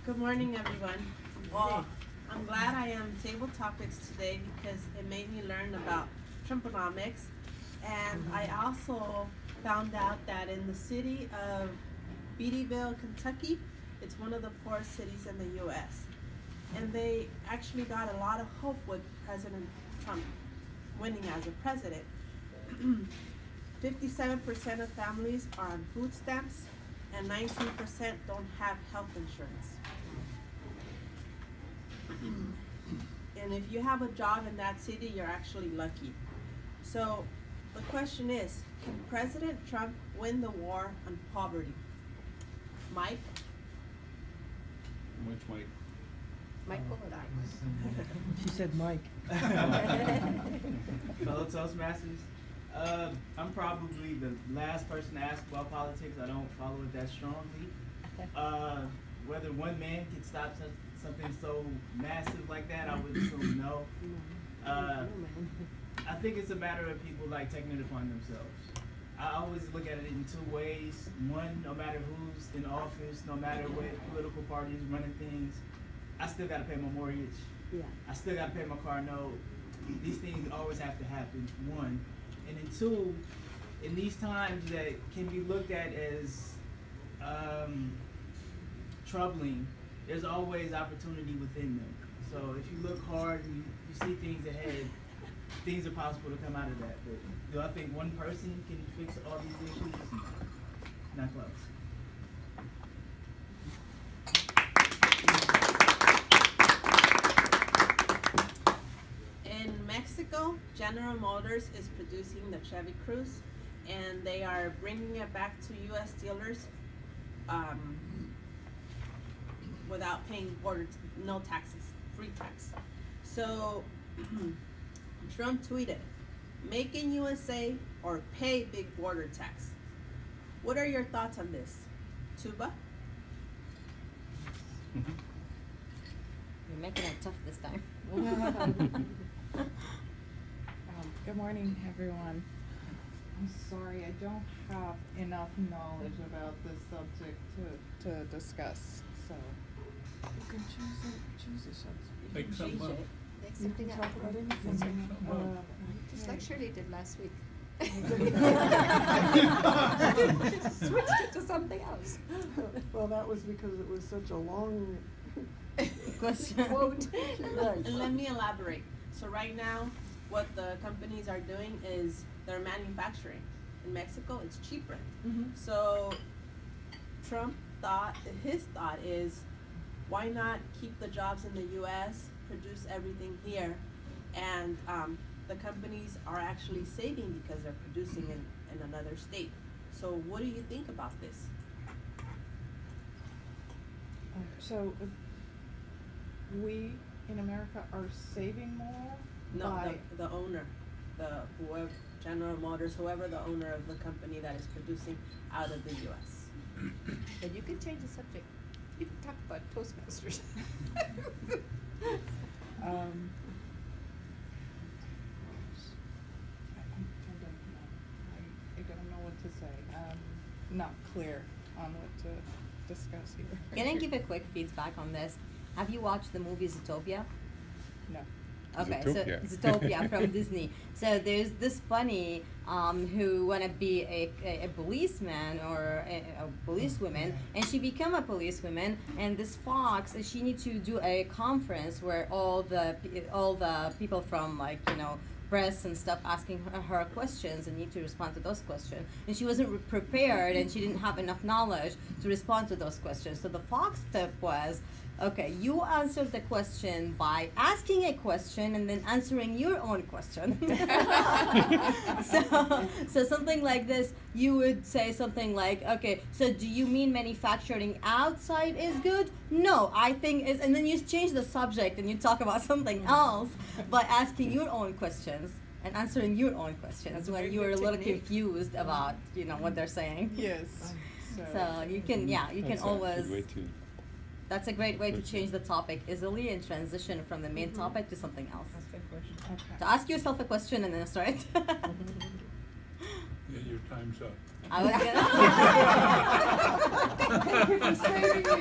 Good morning, everyone. Well, I'm glad I am Table Topics today because it made me learn about Trumponomics, and I also found out that in the city of Beattyville, Kentucky, it's one of the poorest cities in the U.S. And they actually got a lot of hope with President Trump winning as a president. 57% of families are on food stamps, and 19% don't have health insurance. And if you have a job in that city, you're actually lucky. So the question is, can President Trump win the war on poverty? Mike? Which Mike? Michael or I? She said Mike. Fellow Toastmasters, I'm probably the last person to ask about politics. I don't follow it that strongly. Whether one man can stop something so massive like that, I would assume no. I think it's a matter of people like taking it upon themselves. I always look at it in two ways. One, no matter who's in office, no matter what political party is running things, I still gotta pay my mortgage. Yeah. I still gotta pay my car note. These things always have to happen, one. And then two, in these times that can be looked at as troubling, there's always opportunity within them. So if you look hard and you see things ahead, things are possible to come out of that. But do I think one person can fix all these issues? Not close. In Mexico, General Motors is producing the Chevy Cruze, and they are bringing it back to U.S. dealers without paying no taxes, free tax. So Trump tweeted, "Make in USA or pay big border tax." What are your thoughts on this? Tuba? You're making it tough this time. Good morning, everyone. I'm sorry, I don't have enough knowledge about this subject to discuss, so. You can choose a subject. Make something up. Make You something can up. talk about anything. Just Yeah. like Shirley did last week. She Just switched it to something else. Well, that was because it was such a long Question. quote. Right. And let me elaborate. So right now, what the companies are doing is they're manufacturing. In Mexico, it's cheaper. So Trump his thought is, why not keep the jobs in the U.S., produce everything here, and the companies are actually saving because they're producing in another state. So what do you think about this? So, we in America are saving more No, by. the owner, whoever, General Motors, whoever the owner of the company that is producing out of the U.S. But you can change the subject. You can talk about Toastmasters. I don't know what to say. Not clear on what to discuss here. Can I give a quick feedback on this? Have you watched the movie Zootopia? No. Okay, Zootopia. so Zootopia from Disney. So there's this bunny who wanna be a policeman or a policewoman, and she become a policewoman. And this fox, she needs to do a conference where all the people from, like, press and stuff asking her questions and need to respond to those questions. And she wasn't prepared, and she didn't have enough knowledge to respond to those questions. So the fox tip was, okay, you answer the question by asking a question and then answering your own question. So something like this, you would say something like, okay, so do you mean manufacturing outside is good? No, I think is, and then you change the subject and you talk about something else by asking your own questions and answering your own questions when you are a little confused about, what they're saying. Yes. So you can, you can That's a always. good way to- That's a great way to change the topic easily and transition from the main topic to something else. That's a good question. Okay. So ask yourself a question and then start. Yeah, your time's up. I was gonna. Thank you for saving me.